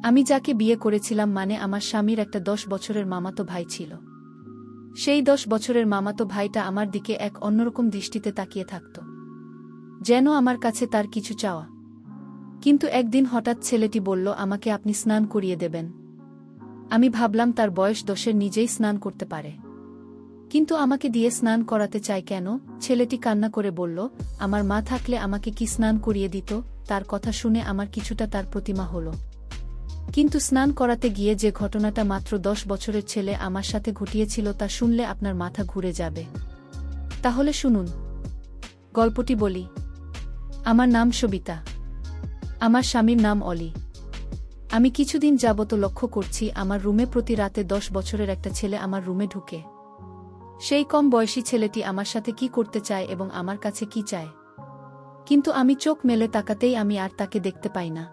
আমি যাকে বিয়ে করেছিলাম মানে আমার স্বামীর একটা 10 বছরের মামাতো ভাই ছিল। সেই 10 বছরের মামাতো ভাইটা আমার দিকে এক অন্যরকম দৃষ্টিতে তাকিয়ে থাকত, যেন আমার কাছে তার কিছু চাওয়া। কিন্তু একদিন হঠাৎ ছেলেটি বলল, আমাকে আপনি স্নান করিয়ে দেবেন। আমি ভাবলাম তার বয়স 10-এর, নিজেই স্নান করতে পারে, কিন্তু আমাকে দিয়ে স্নান করাতে চায় কেন? ছেলেটি কান্না করে বলল, আমার মা থাকলে আমাকে কি স্নান করিয়ে দিত। তার কথা শুনে আমার কিছুটা তার প্রতিমা হলো। কিন্তু স্নান করাতে গিয়ে যে ঘটনাটা মাত্র 10 বছরের ছেলে আমার সাথে ঘটিয়েছিল তা শুনলে আপনার মাথা ঘুরে যাবে। তাহলে শুনুন, গল্পটি বলি। আমার নাম সবিতা। আমার স্বামীর নাম অলি। আমি কিছুদিন যাবত লক্ষ্য করছি আমার রুমে প্রতি রাতে 10 বছরের একটা ছেলে আমার রুমে ঢুকে। সেই কম বয়সী ছেলেটি আমার সাথে কি করতে চায় এবং আমার কাছে কি চায়, কিন্তু আমি চোখ মেলে তাকাতেই আমি আর তাকে দেখতে পাই না।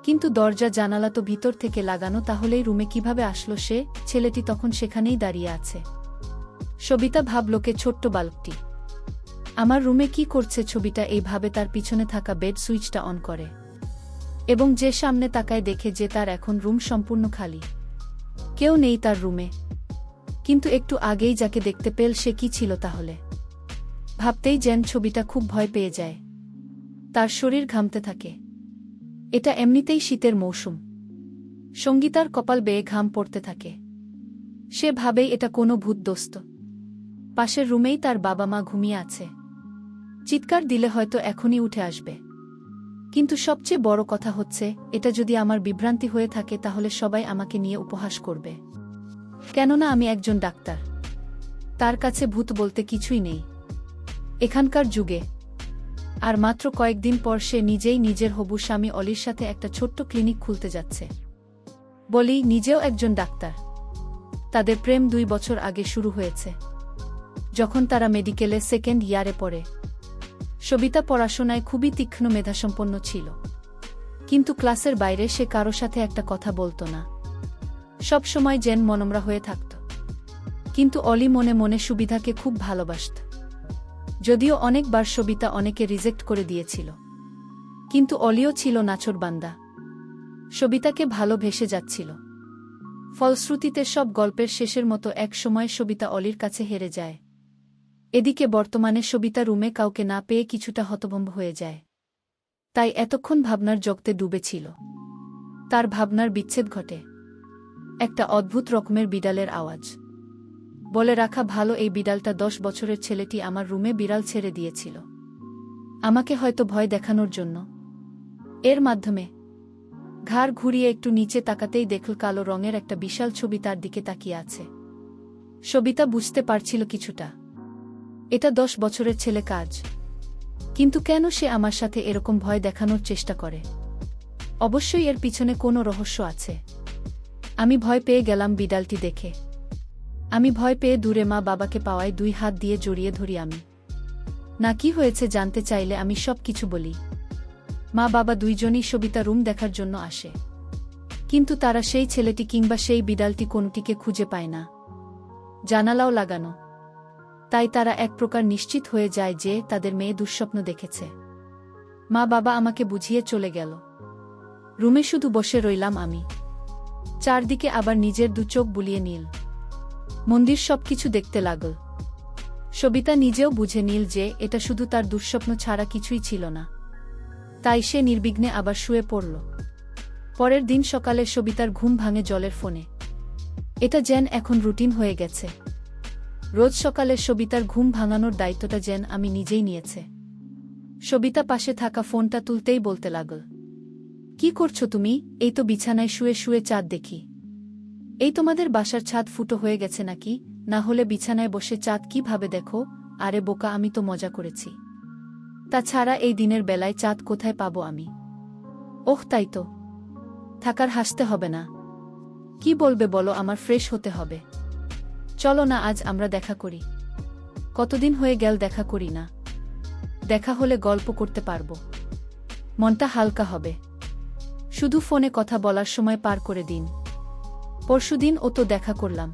কিন্তু দরজা জানালা তো ভিতর থেকে লাগানো, তাহলেই রুমে কিভাবে আসলো সে? ছেলেটি তখন সেখানেই দাঁড়িয়ে আছে। সবিতা ভাবলকে ছোট্ট বালকটি আমার রুমে কি করছে। ছবিটা এইভাবে তার পিছনে থাকা বেড সুইচটা অন করে এবং যে সামনে তাকায় দেখে যে তার এখন রুম সম্পূর্ণ খালি, কেউ নেই তার রুমে। কিন্তু একটু আগেই যাকে দেখতে পেল সে কি ছিল তাহলে? ভাবতেই যেন ছবিটা খুব ভয় পেয়ে যায়। তার শরীর ঘামতে থাকে। এটা এমনিতেই শীতের মৌসুম। সঙ্গীতার কপাল বেয়ে ঘাম পড়তে থাকে। সে ভাবেই এটা কোনো ভূতদস্ত। পাশের রুমেই তার বাবা মা ঘুমিয়ে আছে। চিৎকার দিলে হয়তো এখনই উঠে আসবে। কিন্তু সবচেয়ে বড় কথা হচ্ছে, এটা যদি আমার বিভ্রান্তি হয়ে থাকে তাহলে সবাই আমাকে নিয়ে উপহাস করবে। কেননা আমি একজন ডাক্তার। তার কাছে ভূত বলতে কিছুই নেই এখানকার যুগে। আর মাত্র কয়েকদিন পর সে নিজেই নিজের হবু স্বামী অলির সাথে একটা ছোট্ট ক্লিনিক খুলতে যাচ্ছে। বলি, নিজেও একজন ডাক্তার। তাদের প্রেম 2 বছর আগে শুরু হয়েছে, যখন তারা মেডিকেলে 2nd ইয়ারে পড়ে। সবিতা পড়াশোনায় খুবই তীক্ষ্ণ মেধাসম্পন্ন ছিল, কিন্তু ক্লাসের বাইরে সে কারো সাথে একটা কথা বলতো না। সব সময় যেন মনমরা হয়ে থাকত। কিন্তু অলি মনে মনে সুবিধাকে খুব ভালোবাসত। যদিও অনেকবার সবিতা অনেকে রিজেক্ট করে দিয়েছিল, কিন্তু অলিও ছিল নাছোড়বান্দা। সবিতাকে ভালোবেসে যাচ্ছিল। ফলশ্রুতিতে সব গল্পের শেষের মতো এক সময় সবিতা অলির কাছে হেরে যায়। এদিকে বর্তমানে সবিতা রুমে কাউকে না পেয়ে কিছুটা হতভম্ব হয়ে যায়। তাই এতক্ষণ ভাবনার জগতে ডুবেছিল। তার ভাবনার বিচ্ছেদ ঘটে। একটা অদ্ভুত রকমের বিড়ালের আওয়াজ। বলে রাখা ভালো, এই বিড়ালটা 10 বছরের ছেলেটি আমার রুমে বিড়াল ছেড়ে দিয়েছিল আমাকে হয়তো ভয় দেখানোর জন্য। এর মাধ্যমে ঘাড় ঘুরিয়ে একটু নিচে তাকাতেই দেখল কালো রঙের একটা বিশাল ছবি তার দিকে তাকিয়ে আছে। সবিতা বুঝতে পারছিল কিছুটা, এটা 10 বছরের ছেলে কাজ। কিন্তু কেন সে আমার সাথে এরকম ভয় দেখানোর চেষ্টা করে? অবশ্যই এর পিছনে কোনো রহস্য আছে। আমি ভয় পেয়ে গেলাম বিড়ালটি দেখে। আমি ভয় পেয়ে দূরে মা বাবাকে পাওয়ায় 2 হাত দিয়ে জড়িয়ে ধরি আমি। না কি হয়েছে জানতে চাইলে আমি সব কিছু বলি। মা বাবা দুইজনই সবিতা রুম দেখার জন্য আসে, কিন্তু তারা সেই ছেলেটি কিংবা সেই বিড়ালটি কোনটিকে খুঁজে পায় না। জানালাও লাগানো। তাই তারা এক প্রকার নিশ্চিত হয়ে যায় যে তাদের মেয়ে দুঃস্বপ্ন দেখেছে। মা বাবা আমাকে বুঝিয়ে চলে গেল। রুমে শুধু বসে রইলাম আমি। চারদিকে আবার নিজের 2 চোখ বুলিয়ে নীল মন্দির সবকিছু দেখতে লাগল। সবিতা নিজেও বুঝে নিল যে এটা শুধু তার দুঃস্বপ্ন ছাড়া কিছুই ছিল না। তাই সে নির্বিঘ্নে আবার শুয়ে পড়ল। পরের দিন সকালে সবিতার ঘুম ভাঙে জলের ফোনে। এটা যেন এখন রুটিন হয়ে গেছে। রোজ সকালে সবিতার ঘুম ভাঙানোর দায়িত্বটা যেন আমি নিজেই নিয়েছে। সবিতা পাশে থাকা ফোনটা তুলতেই বলতে লাগল, কি করছো তুমি? এই তো বিছানায় শুয়ে শুয়ে চাঁদ দেখি। এই তোমাদের বাসার ছাদ ফুটো হয়ে গেছে নাকি? না হলে বিছানায় বসে চাঁদ কিভাবে দেখো? আরে বোকা, আমি তো মজা করেছি। তাছাড়া এই দিনের বেলায় চাঁদ কোথায় পাবো আমি? ওহ তাই তো, থাকার হাসতে হবে না। কি বলবে বলো, আমার ফ্রেশ হতে হবে। চলো না আজ আমরা দেখা করি। কতদিন হয়ে গেল দেখা করি না। দেখা হলে গল্প করতে পারবো, মনটা হালকা হবে। শুধু ফোনে কথা বলার সময় পার করে দিন। পরশুদিন ও তো দেখা করলাম,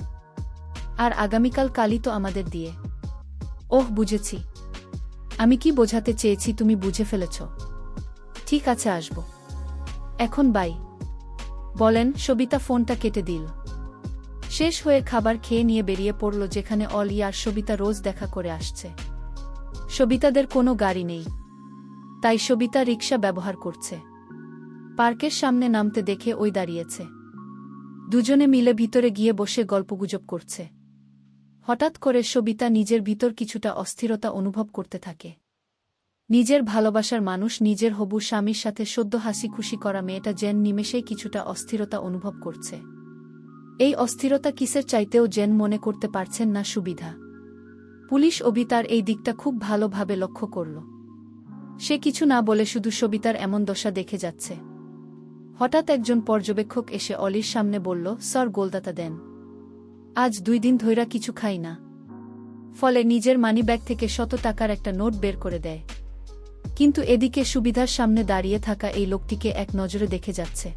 আর আগামীকাল কালই তো আমাদের দিয়ে। ওহ বুঝেছি। আমি কি বোঝাতে চেয়েছি তুমি বুঝে ফেলেছ। ঠিক আছে, আসব। এখন বাই। বলেন। সবিতা ফোনটা কেটে দিল। শেষ হয়ে খাবার খেয়ে নিয়ে বেরিয়ে পড়ল যেখানে অলি আর সবিতা রোজ দেখা করে আসছে। সবিতাদের কোনো গাড়ি নেই, তাই সবিতা রিকশা ব্যবহার করছে। পার্কের সামনে নামতে দেখে ওই দাঁড়িয়েছে। দুজনে মিলে ভিতরে গিয়ে বসে গল্পগুজব করছে। হঠাৎ করে সবিতা নিজের ভিতর কিছুটা অস্থিরতা অনুভব করতে থাকে। নিজের ভালোবাসার মানুষ, নিজের হবু স্বামীর সাথে সদ্য হাসি খুশি করা মেয়েটা যেন নিমেষেই কিছুটা অস্থিরতা অনুভব করছে। এই অস্থিরতা কিসের চাইতেও যেন মনে করতে পারছেন না সুবিধা। পুলিশ অভি তার এই দিকটা খুব ভালোভাবে লক্ষ্য করল। সে কিছু না বলে শুধু সবিতার এমন দশা দেখে যাচ্ছে। হঠাৎ একজন পর্যবেক্ষক এসে অলির সামনে বলল, স্যার গোলদাতা দেন, আজ 2 দিন ধইরা কিছু খাই না। ফলে নিজের মানিব্যাগ থেকে 100 টাকার একটা নোট বের করে দেয়। কিন্তু এদিকে সুবিধার সামনে দাঁড়িয়ে থাকা এই লোকটিকে এক নজরে দেখে যাচ্ছে।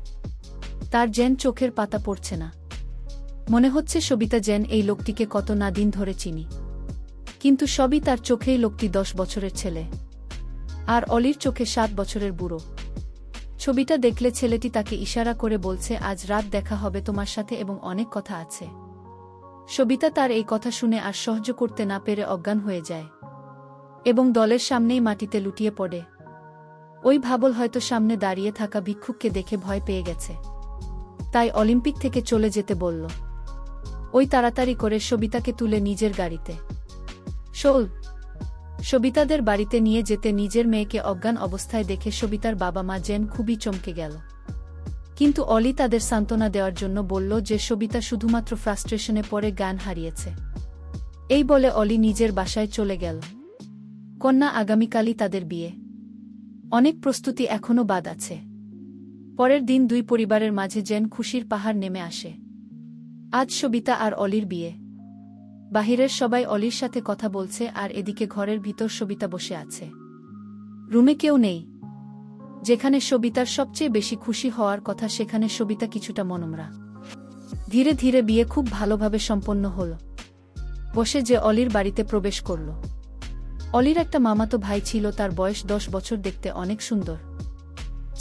তার যেন চোখের পাতা পড়ছে না। মনে হচ্ছে সবিতা যেন এই লোকটিকে কত না দিন ধরে চিনি। কিন্তু সবই তার চোখেই লোকটি 10 বছরের ছেলে, আর অলির চোখে 7 বছরের বুড়ো। ছবিটা দেখলে ছেলেটি তাকে ইশারা করে বলছে, আজ রাত দেখা হবে তোমার সাথে এবং অনেক কথা আছে। সবিতা তার এই কথা শুনে আর সহ্য করতে না পেরে অজ্ঞান হয়ে যায় এবং দলের সামনেই মাটিতে লুটিয়ে পড়ে। ওই ভাবল হয়তো সামনে দাঁড়িয়ে থাকা ভিক্ষুককে দেখে ভয় পেয়ে গেছে, তাই অলিম্পিক থেকে চলে যেতে বলল। ওই তাড়াতাড়ি করে সবিতাকে তুলে নিজের গাড়িতে সবিতাদের বাড়িতে নিয়ে যেতে নিজের মেয়েকে অজ্ঞান অবস্থায় দেখে সবিতার বাবা মা যেন খুবই চমকে গেল। কিন্তু অলি তাদের সান্ত্বনা দেওয়ার জন্য বলল যে সবিতা শুধুমাত্র ফ্রাস্ট্রেশনে পড়ে জ্ঞান হারিয়েছে। এই বলে অলি নিজের বাসায় চলে গেল। কন্যা আগামীকালই তাদের বিয়ে। অনেক প্রস্তুতি এখনও বাদ আছে। পরের দিন দুই পরিবারের মাঝে যেন খুশির পাহাড় নেমে আসে। আজ সবিতা আর অলির বিয়ে। বাহিরের সবাই অলির সাথে কথা বলছে, আর এদিকে ঘরের ভিতর সবিতা বসে আছে। রুমে কেউ নেই। যেখানে সবিতার সবচেয়ে বেশি খুশি হওয়ার কথা সেখানে সবিতা কিছুটা মনমরা। ধীরে ধীরে বিয়ে খুব ভালোভাবে সম্পন্ন হল। বসে যে অলির বাড়িতে প্রবেশ করল। অলির একটা মামাতো ভাই ছিল, তার বয়স 10 বছর, দেখতে অনেক সুন্দর।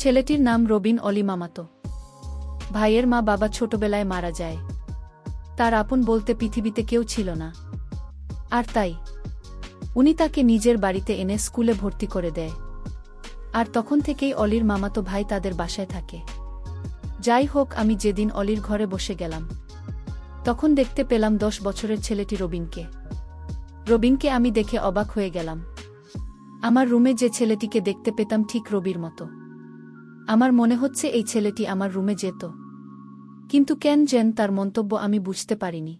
ছেলেটির নাম রবিন। অলি মামাতো ভাইয়ের মা বাবা ছোটবেলায় মারা যায়। তার আপন বলতে পৃথিবীতে কেউ ছিল না, আর তাই উনি তাকে নিজের বাড়িতে এনে স্কুলে ভর্তি করে দেয়। আর তখন থেকেই অলির মামাতো ভাই তাদের বাসায় থাকে। যাই হোক, আমি যেদিন অলির ঘরে বসে গেলাম তখন দেখতে পেলাম 10 বছরের ছেলেটি রবিনকে আমি দেখে অবাক হয়ে গেলাম। আমার রুমে যে ছেলেটিকে দেখতে পেতাম ঠিক রবির মতো। আমার মনে হচ্ছে এই ছেলেটি আমার রুমে যেত, কিন্তু কেন যেন তার মন্তব্য আমি বুঝতে পারিনি।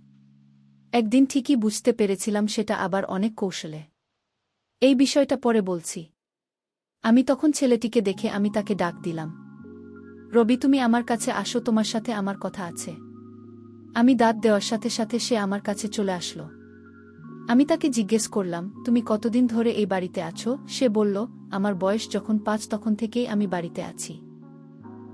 একদিন ঠিকই বুঝতে পেরেছিলাম, সেটা আবার অনেক কৌশলে। এই বিষয়টা পরে বলছি। আমি তখন ছেলেটিকে দেখে আমি তাকে ডাক দিলাম, রবি তুমি আমার কাছে আসো, তোমার সাথে আমার কথা আছে। আমি দাঁত দেওয়ার সাথে সাথে সে আমার কাছে চলে আসলো। আমি তাকে জিজ্ঞেস করলাম, তুমি কতদিন ধরে এই বাড়িতে আছো? সে বলল, আমার বয়স যখন 5 তখন থেকেই আমি বাড়িতে আছি।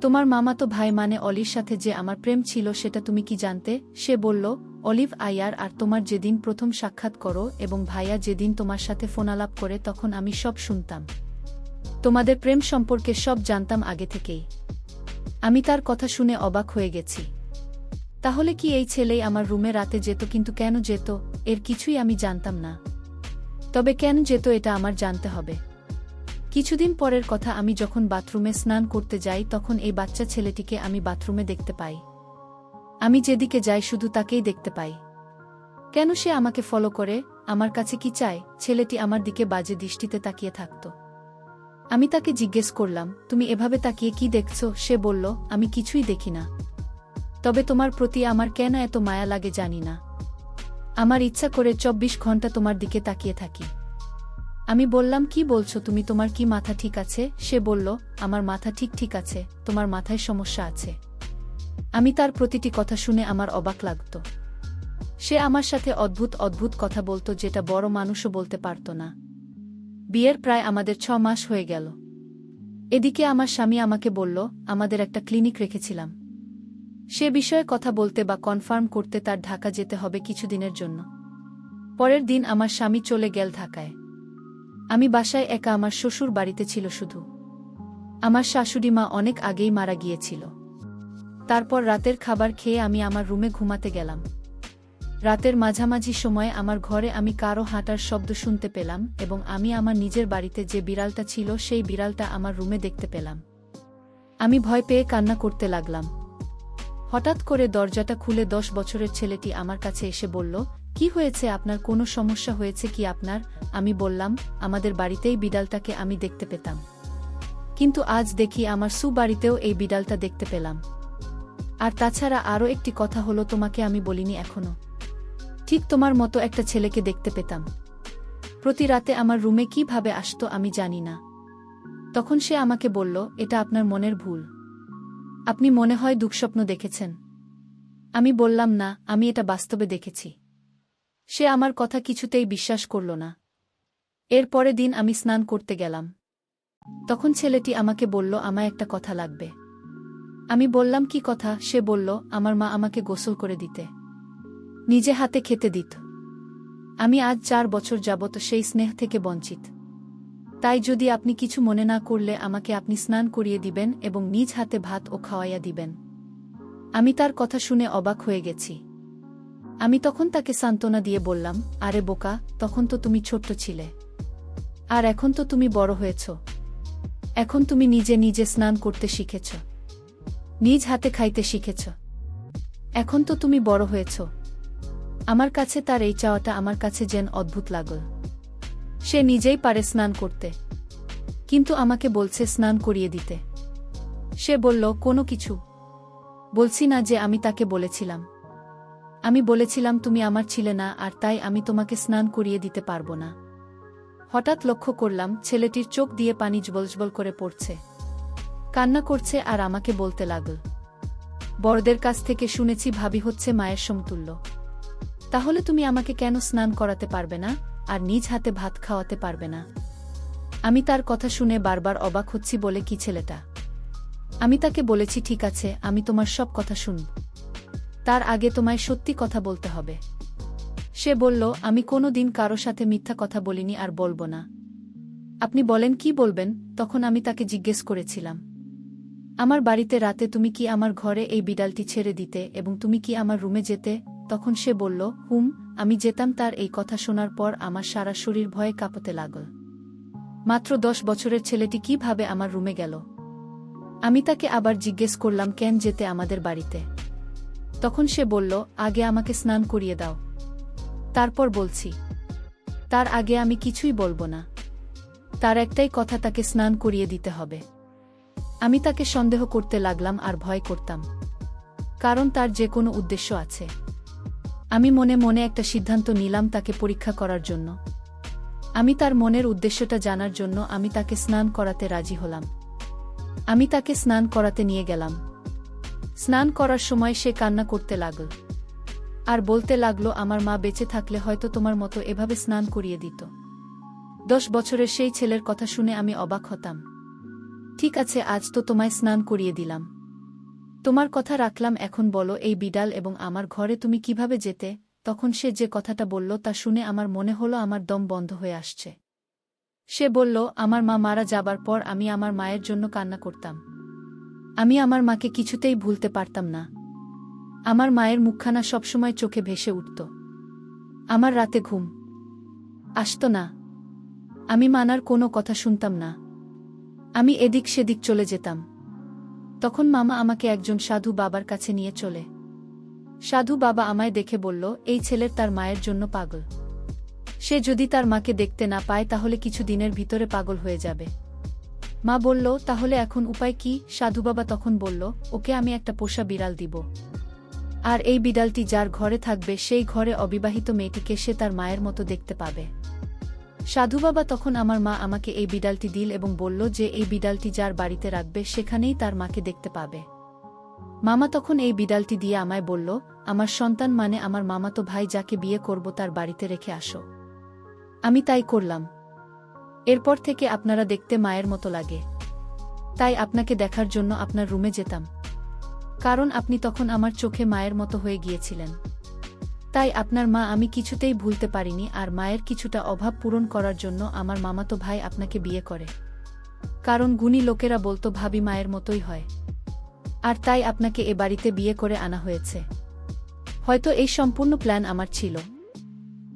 তোমার মামাতো ভাই মানে অলির সাথে যে আমার প্রেম ছিল সেটা তুমি কি জানতে? সে বলল, অলিভ আয়ার আর তোমার যেদিন প্রথম সাক্ষাৎ করো এবং ভাইয়া যেদিন তোমার সাথে ফোনালাপ করে তখন আমি সব শুনতাম। তোমাদের প্রেম সম্পর্কে সব জানতাম আগে থেকেই। আমি তার কথা শুনে অবাক হয়ে গেছি। তাহলে কি এই ছেলেই আমার রুমে রাতে যেত? কিন্তু কেন যেত এর কিছুই আমি জানতাম না। তবে কেন যেত এটা আমার জানতে হবে। কিছুদিন পরের কথা, আমি যখন বাথরুমে স্নান করতে যাই তখন এই বাচ্চা ছেলেটিকে আমি বাথরুমে দেখতে পাই। আমি যেদিকে যাই শুধু তাকেই দেখতে পাই। কেন সে আমাকে ফলো করে? আমার কাছে কি চায়? ছেলেটি আমার দিকে বাজে দৃষ্টিতে তাকিয়ে থাকত। আমি তাকে জিজ্ঞেস করলাম, তুমি এভাবে তাকিয়ে কি দেখছো? সে বলল, আমি কিছুই দেখি না। তবে তোমার প্রতি আমার কেন এত মায়া লাগে জানি না। আমার ইচ্ছা করে 24 ঘন্টা তোমার দিকে তাকিয়ে থাকি। আমি বললাম, কি বলছো তুমি? তোমার কি মাথা ঠিক আছে? সে বলল, আমার মাথা ঠিক আছে, তোমার মাথায় সমস্যা আছে। আমি তার প্রতিটি কথা শুনে আমার অবাক লাগত। সে আমার সাথে অদ্ভুত কথা বলতো, যেটা বড় মানুষও বলতে পারত না। বিয়ের প্রায় আমাদের 6 মাস হয়ে গেল। এদিকে আমার স্বামী আমাকে বলল, আমাদের একটা ক্লিনিক রেখেছিলাম, সে বিষয়ে কথা বলতে বা কনফার্ম করতে তার ঢাকা যেতে হবে কিছুদিনের জন্য। পরের দিন আমার স্বামী চলে গেল ঢাকায়। আমি বাসায় একা। আমার শ্বশুর বাড়িতে ছিল শুধু। আমার শাশুড়ি মা অনেক আগেই মারা গিয়েছিল। তারপর রাতের খাবার খেয়ে আমি আমার রুমে ঘুমাতে গেলাম। রাতের মাঝামাঝি সময়ে আমার ঘরে আমি কারো হাঁটার শব্দ শুনতে পেলাম এবং আমি আমার নিজের বাড়িতে যে বিড়ালটা ছিল সেই বিড়ালটা আমার রুমে দেখতে পেলাম। আমি ভয় পেয়ে কান্না করতে লাগলাম। হঠাৎ করে দরজাটা খুলে 10 বছরের ছেলেটি আমার কাছে এসে বলল, কি হয়েছে, আপনার কোনো সমস্যা হয়েছে কি আপনার? আমি বললাম, আমাদের বাড়িতেই বিড়ালটাকে আমি দেখতে পেতাম, কিন্তু আজ দেখি আমার বাড়িতেও এই বিড়ালটা দেখতে পেলাম। আর তাছাড়া আরও একটি কথা হলো, তোমাকে আমি বলিনি এখনো। ঠিক তোমার মতো একটা ছেলেকে দেখতে পেতাম। প্রতি রাতে আমার রুমে কিভাবে আসতো আমি জানি না। তখন সে আমাকে বলল, এটা আপনার মনের ভুল, আপনি মনে হয় দুঃস্বপ্ন দেখেছেন। আমি বললাম, না, আমি এটা বাস্তবে দেখেছি। সে আমার কথা কিছুতেই বিশ্বাস করল না। এর পরের দিন আমি স্নান করতে গেলাম। তখন ছেলেটি আমাকে বলল, আমায় একটা কথা লাগবে। আমি বললাম, কি কথা? সে বলল, আমার মা আমাকে গোসল করে দিতে, নিজে হাতে খেতে দিত। আমি আজ 4 বছর যাবত সেই স্নেহ থেকে বঞ্চিত। তাই যদি আপনি কিছু মনে না করলে আমাকে আপনি স্নান করিয়ে দিবেন এবং নিজ হাতে ভাত ও খাওয়াইয়া দিবেন। আমি তার কথা শুনে অবাক হয়ে গেছি। আমি তখন তাকে সান্ত্বনা দিয়ে বললাম, আরে বোকা, তখন তো তুমি ছোট্ট ছিলে, আর এখন তো তুমি বড় হয়েছ। এখন তুমি নিজে নিজে স্নান করতে শিখেছ, নিজ হাতে খাইতে শিখেছ। এখন তো তুমি বড় হয়েছ। আমার কাছে তার এই চাওয়াটা আমার কাছে যেন অদ্ভুত লাগল। সে নিজেই পারে স্নান করতে, কিন্তু আমাকে বলছে স্নান করিয়ে দিতে। সে বলল, কোনো কিছু বলছি না যে আমি তাকে বলেছিলাম। আমি বলেছিলাম তুমি আমার ছিলে না, আর তাই আমি তোমাকে স্নান করিয়ে দিতে পারব না। হঠাৎ লক্ষ্য করলাম ছেলেটির চোখ দিয়ে পানি জবলজবল করে পড়ছে, কান্না করছে আর আমাকে বলতে লাগল, বড়দের কাছ থেকে শুনেছি ভাবি হচ্ছে মায়ের সমতুল্য। তাহলে তুমি আমাকে কেন স্নান করাতে পারবে না আর নিজ হাতে ভাত খাওয়াতে পারবে না? আমি তার কথা শুনে বারবার অবাক হচ্ছি বলে, কি ছেলেটা? আমি তাকে বলেছি, ঠিক আছে, আমি তোমার সব কথা শুনব, তার আগে তোমায় সত্যি কথা বলতে হবে। সে বলল, আমি কোনো দিন কারো সাথে মিথ্যা কথা বলিনি আর বলবো না। আপনি বলেন, কি বলবেন? তখন আমি তাকে জিজ্ঞেস করেছিলাম, আমার বাড়িতে রাতে তুমি কি আমার ঘরে এই বিড়ালটি ছেড়ে দিতে এবং তুমি কি আমার রুমে যেতে? তখন সে বলল, আমি যেতাম। তার এই কথা শোনার পর আমার সারা শরীর ভয়ে কাঁপতে লাগল। মাত্র 10 বছরের ছেলেটি কিভাবে আমার রুমে গেল? আমি তাকে আবার জিজ্ঞেস করলাম, কেন যেতে আমাদের বাড়িতে? তখন সে বলল, আগে আমাকে স্নান করিয়ে দাও, তারপর বলছি। তার আগে আমি কিছুই বলবো না। তার একটাই কথা, তাকে স্নান করিয়ে দিতে হবে। আমি তাকে সন্দেহ করতে লাগলাম আর ভয় করতাম, কারণ তার যে কোনো উদ্দেশ্য আছে। আমি মনে মনে একটা সিদ্ধান্ত নিলাম তাকে পরীক্ষা করার জন্য। আমি তার মনের উদ্দেশ্যটা জানার জন্য আমি তাকে স্নান করাতে রাজি হলাম। আমি তাকে স্নান করাতে নিয়ে গেলাম। স্নান করার সময় সে কান্না করতে লাগল আর বলতে লাগলো, আমার মা বেঁচে থাকলে হয়তো তোমার মতো এভাবে স্নান করিয়ে দিত। 10 বছরের সেই ছেলের কথা শুনে আমি অবাক হতাম। ঠিক আছে, আজ তো তোমায় স্নান করিয়ে দিলাম, তোমার কথা রাখলাম। এখন বলো, এই বিড়াল এবং আমার ঘরে তুমি কিভাবে যেতে? তখন সে যে কথাটা বলল তা শুনে আমার মনে হলো আমার দম বন্ধ হয়ে আসছে। সে বলল, আমার মা মারা যাবার পর আমি আমার মায়ের জন্য কান্না করতাম। আমি আমার মাকে কিছুতেই ভুলতে পারতাম না। আমার মায়ের মুখখানা সবসময় চোখে ভেসে উঠত। আমার রাতে ঘুম আসত না। আমি মানার কোনো কথা শুনতাম না। আমি এদিক সেদিক চলে যেতাম। তখন মামা আমাকে একজন সাধু বাবার কাছে নিয়ে চলে। সাধু বাবা আমায় দেখে বলল, এই ছেলের তার মায়ের জন্য পাগল। সে যদি তার মাকে দেখতে না পায় তাহলে কিছু দিনের ভিতরে পাগল হয়ে যাবে। মা বলল, তাহলে এখন উপায় কি? সাধু বাবা তখন বলল, ওকে আমি একটা পোষা বিড়াল দিব, আর এই বিড়ালটি যার ঘরে থাকবে সেই ঘরে অবিবাহিত মেয়েটিকে সে তার মায়ের মতো দেখতে পাবে। সাধু বাবা তখন আমার মা আমাকে এই বিড়ালটি দিল এবং বলল যে এই বিড়ালটি যার বাড়িতে রাখবে সেখানেই তার মাকে দেখতে পাবে। মামা তখন এই বিড়ালটি দিয়ে আমায় বলল, আমার সন্তান মানে আমার মামাতো ভাই যাকে বিয়ে করব তার বাড়িতে রেখে আসো। আমি তাই করলাম। এরপর থেকে আপনারা দেখতে মায়ের মতো লাগে, তাই আপনাকে দেখার জন্য আপনার রুমে যেতাম, কারণ আপনি তখন আমার চোখে মায়ের মতো হয়ে গিয়েছিলেন। তাই আপনার মা আমি কিছুতেই ভুলতে পারিনি, আর মায়ের কিছুটা অভাব পূরণ করার জন্য আমার মামাতো ভাই আপনাকে বিয়ে করে, কারণ গুণী লোকেরা বলতো ভাবি মায়ের মতোই হয়। আর তাই আপনাকে এ বাড়িতে বিয়ে করে আনা হয়েছে। হয়তো এই সম্পূর্ণ প্ল্যান আমার ছিল,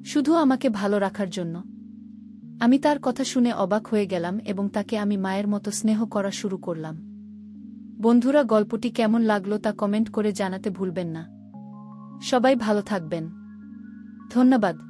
শুধু আমাকে ভালো রাখার জন্য। আমি তার কথা শুনে অবাক হয়ে গেলাম এবং তাকে আমি মায়ের মতো স্নেহ করা শুরু করলাম। বন্ধুরা, গল্পটি কেমন লাগলো তা কমেন্ট করে জানাতে ভুলবেন না। সবাই ভালো থাকবেন। ধন্যবাদ।